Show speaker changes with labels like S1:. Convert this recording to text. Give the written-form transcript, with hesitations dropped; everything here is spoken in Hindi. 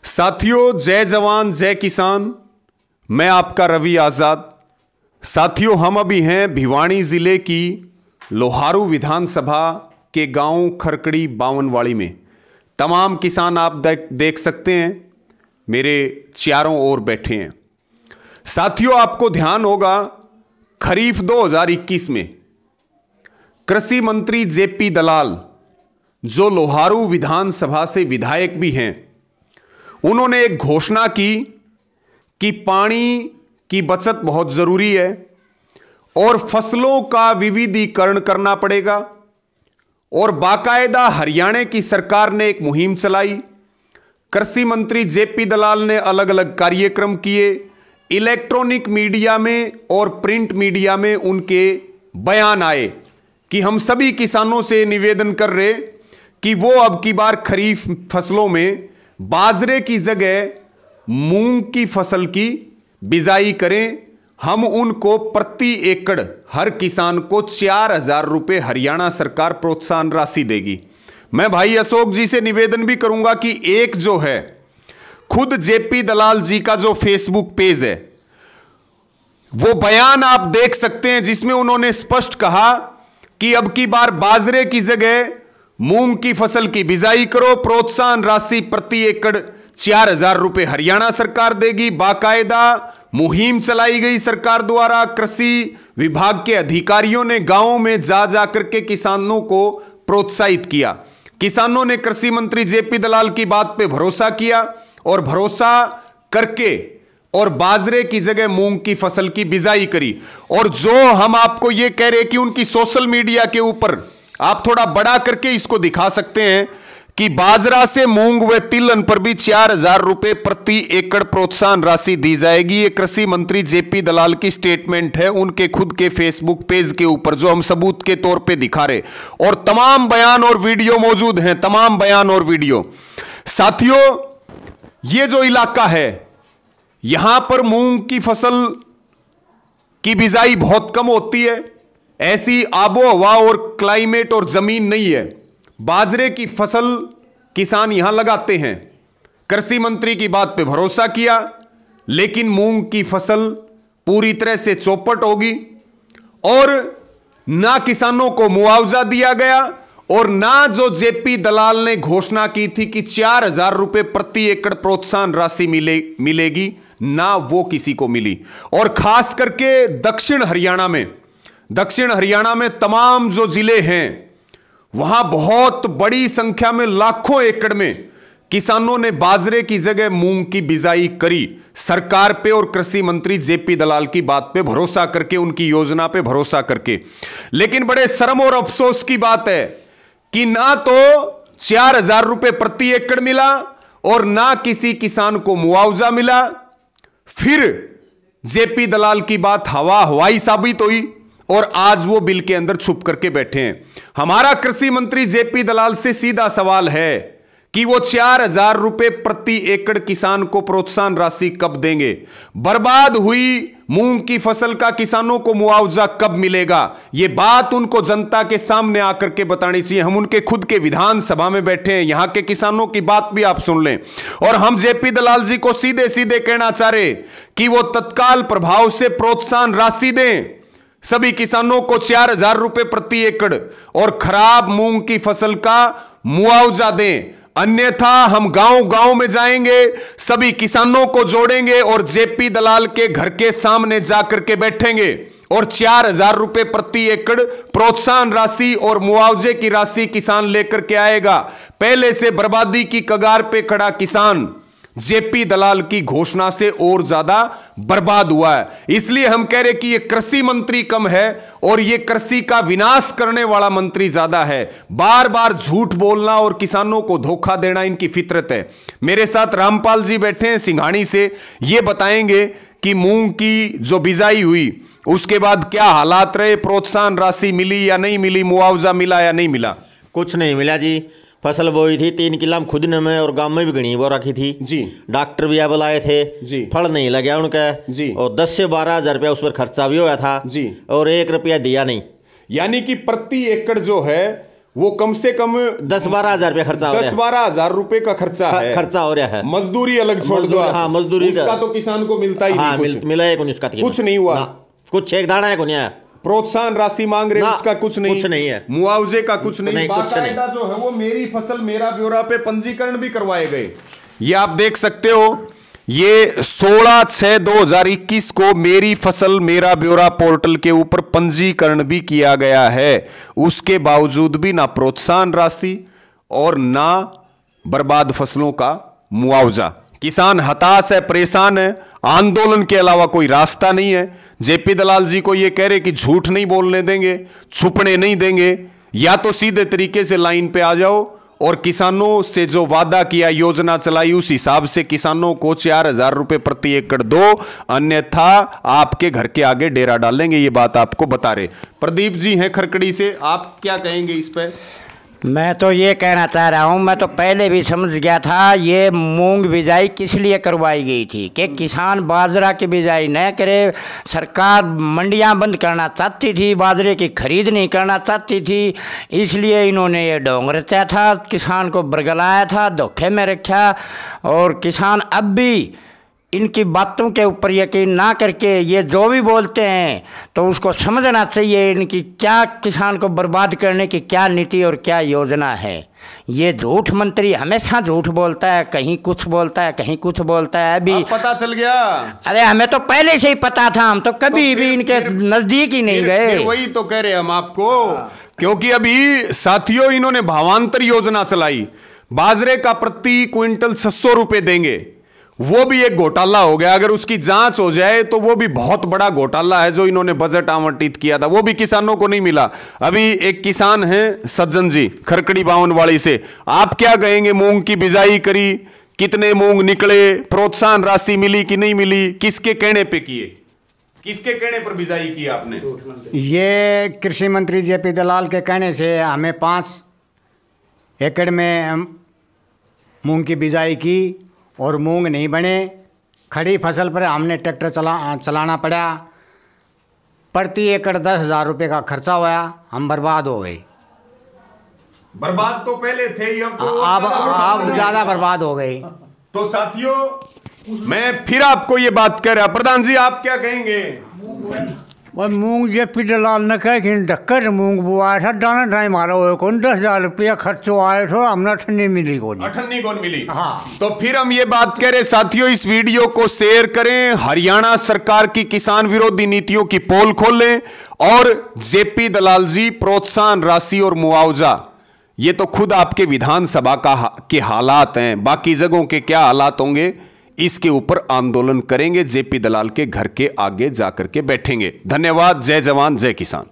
S1: साथियों, जय जवान जय किसान। मैं आपका रवि आजाद। साथियों, हम अभी हैं भिवानी जिले की लोहारू विधानसभा के गांव खरकड़ी बावनवाड़ी में। तमाम किसान आप देख सकते हैं मेरे चारों ओर बैठे हैं। साथियों, आपको ध्यान होगा खरीफ 2021 में कृषि मंत्री जेपी दलाल, जो लोहारू विधानसभा से विधायक भी हैं, उन्होंने एक घोषणा की कि पानी की बचत बहुत जरूरी है और फसलों का विविधीकरण करना पड़ेगा। और बाकायदा हरियाणा की सरकार ने एक मुहिम चलाई। कृषि मंत्री जेपी दलाल ने अलग अलग कार्यक्रम किए। इलेक्ट्रॉनिक मीडिया में और प्रिंट मीडिया में उनके बयान आए कि हम सभी किसानों से निवेदन कर रहे कि वो अब की बार खरीफ फसलों में बाजरे की जगह मूंग की फसल की बिजाई करें। हम उनको प्रति एकड़ हर किसान को 4,000 रुपये हरियाणा सरकार प्रोत्साहन राशि देगी। मैं भाई अशोक जी से निवेदन भी करूंगा कि एक जो है खुद जेपी दलाल जी का जो फेसबुक पेज है, वो बयान आप देख सकते हैं जिसमें उन्होंने स्पष्ट कहा कि अब की बार बाजरे की जगह मूंग की फसल की बिजाई करो, प्रोत्साहन राशि प्रति एकड़ 4,000 रुपये हरियाणा सरकार देगी। बाकायदा मुहिम चलाई गई सरकार द्वारा। कृषि विभाग के अधिकारियों ने गांवों में जा जाकर के किसानों को प्रोत्साहित किया। किसानों ने कृषि मंत्री जेपी दलाल की बात पे भरोसा किया और भरोसा करके और बाजरे की जगह मूंग की फसल की बिजाई करी। और जो हम आपको ये कह रहे कि उनकी सोशल मीडिया के ऊपर आप थोड़ा बड़ा करके इसको दिखा सकते हैं कि बाजरा से मूंग व तिलहन पर भी 4,000 रुपये प्रति एकड़ प्रोत्साहन राशि दी जाएगी। ये कृषि मंत्री जेपी दलाल की स्टेटमेंट है उनके खुद के फेसबुक पेज के ऊपर, जो हम सबूत के तौर पे दिखा रहे। और तमाम बयान और वीडियो मौजूद हैं, तमाम बयान और वीडियो। साथियों, ये जो इलाका है, यहां पर मूंग की फसल की बिजाई बहुत कम होती है। ऐसी आबो हवा और क्लाइमेट और जमीन नहीं है। बाजरे की फसल किसान यहां लगाते हैं। कृषि मंत्री की बात पे भरोसा किया, लेकिन मूंग की फसल पूरी तरह से चौपट होगी और ना किसानों को मुआवजा दिया गया और ना जो जेपी दलाल ने घोषणा की थी कि 4,000 रुपये प्रति एकड़ प्रोत्साहन राशि मिलेगी, ना वो किसी को मिली। और खास करके दक्षिण हरियाणा में तमाम जो जिले हैं, वहां बहुत बड़ी संख्या में लाखों एकड़ में किसानों ने बाजरे की जगह मूंग की बिजाई करी, सरकार पे और कृषि मंत्री जेपी दलाल की बात पे भरोसा करके, उनकी योजना पे भरोसा करके। लेकिन बड़े शर्म और अफसोस की बात है कि ना तो 4,000 रुपये प्रति एकड़ मिला और ना किसी किसान को मुआवजा मिला। फिर जेपी दलाल की बात हवाई साबित हुई और आज वो बिल के अंदर छुप करके बैठे हैं। हमारा कृषि मंत्री जेपी दलाल से सीधा सवाल है कि वो 4,000 रुपये प्रति एकड़ किसान को प्रोत्साहन राशि कब देंगे? बर्बाद हुई मूंग की फसल का किसानों को मुआवजा कब मिलेगा? ये बात उनको जनता के सामने आकर के बतानी चाहिए। हम उनके खुद के विधानसभा में बैठे हैं, यहां के किसानों की बात भी आप सुन लें। और हम जेपी दलाल जी को सीधे सीधे कहना चाह रहे कि वो तत्काल प्रभाव से प्रोत्साहन राशि दें सभी किसानों को 4,000 रुपये प्रति एकड़ और खराब मूंग की फसल का मुआवजा दें। अन्यथा हम गांव में जाएंगे, सभी किसानों को जोड़ेंगे और जेपी दलाल के घर के सामने जाकर के बैठेंगे और 4,000 रुपये प्रति एकड़ प्रोत्साहन राशि और मुआवजे की राशि किसान लेकर के आएगा। पहले से बर्बादी की कगार पे खड़ा किसान जेपी दलाल की घोषणा से और ज्यादा बर्बाद हुआ है। इसलिए हम कह रहे कि ये कृषि मंत्री कम है और ये कृषि का विनाश करने वाला मंत्री ज्यादा है। बार बार झूठ बोलना और किसानों को धोखा देना इनकी फितरत है। मेरे साथ रामपाल जी बैठे हैं सिंघानी से, ये बताएंगे कि मूंग की जो बिजाई हुई उसके बाद क्या हालात रहे, प्रोत्साहन राशि मिली या नहीं मिली, मुआवजा मिला या नहीं मिला?
S2: कुछ नहीं मिला जी। फसल बोई थी 3 किला में खुद में और गांव में भी घनी वो रखी थी
S1: जी।
S2: डॉक्टर भी बुलाए थे
S1: जी।
S2: फल नहीं लगा उनका
S1: जी।
S2: और 10 से 12 हजार रुपया उस पर खर्चा भी हुआ था
S1: जी।
S2: और 1 रुपया दिया नहीं।
S1: यानी कि प्रति एकड़ जो है वो कम से कम
S2: 10-12 हजार रुपया खर्चा हो रहा है।
S1: 10-12 हजार रुपए का खर्चा है,
S2: खर्चा हो रहा है।
S1: मजदूरी अलग छोड़ दो आप।
S2: हाँ, मजदूरी
S1: उसका तो किसान को मिलता ही नहीं कुछ।
S2: मिला है उसका
S1: कुछ नहीं हुआ,
S2: कुछ एक दाना है, नहीं आया।
S1: प्रोत्साहन राशि मांग रहे उसका कुछ नहीं है, मुआवजे का कुछ नहीं, बाकायदा जो है वो मेरी फसल मेरा ब्यौरा पे पंजीकरण भी करवाए गए। ये आप देख सकते हो, ये 16/6/2021 को मेरी फसल मेरा ब्यौरा पोर्टल के ऊपर पंजीकरण भी किया गया है। उसके बावजूद भी ना प्रोत्साहन राशि और ना बर्बाद फसलों का मुआवजा। किसान हताश है, परेशान है, आंदोलन के अलावा कोई रास्ता नहीं है। जेपी दलाल जी को ये कह रहे कि झूठ नहीं बोलने देंगे, छुपने नहीं देंगे, या तो सीधे तरीके से लाइन पे आ जाओ और किसानों से जो वादा किया, योजना चलाई, उस हिसाब से किसानों को 4,000 रुपए प्रति एकड़ दो, अन्यथा आपके घर के आगे डेरा डालेंगे। ये बात आपको बता रहे। प्रदीप जी हैं खरकड़ी से, आप क्या कहेंगे इस पे?
S3: मैं तो ये कहना चाह रहा हूँ, मैं तो पहले भी समझ गया था ये मूंग बिजाई किस लिए करवाई गई थी कि किसान बाजरा की बिजाई न करे। सरकार मंडियाँ बंद करना चाहती थी, बाजरे की खरीद नहीं करना चाहती थी, इसलिए इन्होंने ये ढोंग रचा था, किसान को बरगलाया था, धोखे में रखा। और किसान अब भी इनकी बातों के ऊपर यकीन ना करके ये जो भी बोलते हैं तो उसको समझना चाहिए इनकी क्या किसान को बर्बाद करने की क्या नीति और क्या योजना है। ये झूठ मंत्री हमेशा झूठ बोलता है, कहीं कुछ बोलता है, कहीं कुछ बोलता है। अभी
S1: पता चल गया?
S3: अरे हमें तो पहले से ही पता था, हम तो कभी भी इनके नजदीक ही नहीं गए।
S1: वही तो कह रहे हम आपको, क्योंकि अभी साथियों इन्होंने भावांतर योजना चलाई, बाजरे का प्रति क्विंटल 600 रुपए देंगे, वो भी एक घोटाला हो गया। अगर उसकी जांच हो जाए तो वो भी बहुत बड़ा घोटाला है जो इन्होंने बजट आवंटित किया था, वो भी किसानों को नहीं मिला। अभी एक किसान है सज्जन जी खरकड़ी बावनवाड़ी से, आप क्या कहेंगे? मूंग की बिजाई करी, कितने मूंग निकले, प्रोत्साहन राशि मिली कि नहीं मिली, किसके कहने पे किए, किसके कहने पर बिजाई की आपने?
S4: ये कृषि मंत्री जेपी दलाल के कहने से हमें 5 एकड़ में मूंग की बिजाई की और मूंग नहीं बने। खड़ी फसल पर हमने ट्रैक्टर चलाना पड़ा, प्रति एकड़ 10,000 रुपये का खर्चा हुआ, हम बर्बाद हो गए।
S1: बर्बाद तो पहले थे ही, अब तो
S4: आप ज़्यादा बर्बाद हो गए।
S1: तो साथियों मैं फिर आपको ये बात कह रहा, प्रधान जी आप क्या कहेंगे?
S5: और मूंग जेपी दलाल ने कहा कि ढक्कर मूंग बुआया था, दाना टाइम आ रहा हो, कौन 10,000 रुपया खर्चो आए थे, हमने अठन्नी मिली कौन,
S1: अठन्नी कौन मिली।
S5: हाँ,
S1: तो फिर हम ये बात कह रहे साथियों, इस वीडियो को शेयर करें, हरियाणा सरकार की किसान विरोधी नीतियों की पोल खोलें, और जेपी दलाल जी प्रोत्साहन राशि और मुआवजा, ये तो खुद आपके विधानसभा के हालात हैं, बाकी जगहों के क्या हालात होंगे इसके ऊपर आंदोलन करेंगे। जेपी दलाल के घर के आगे जाकर के बैठेंगे। धन्यवाद। जय जवान जय किसान।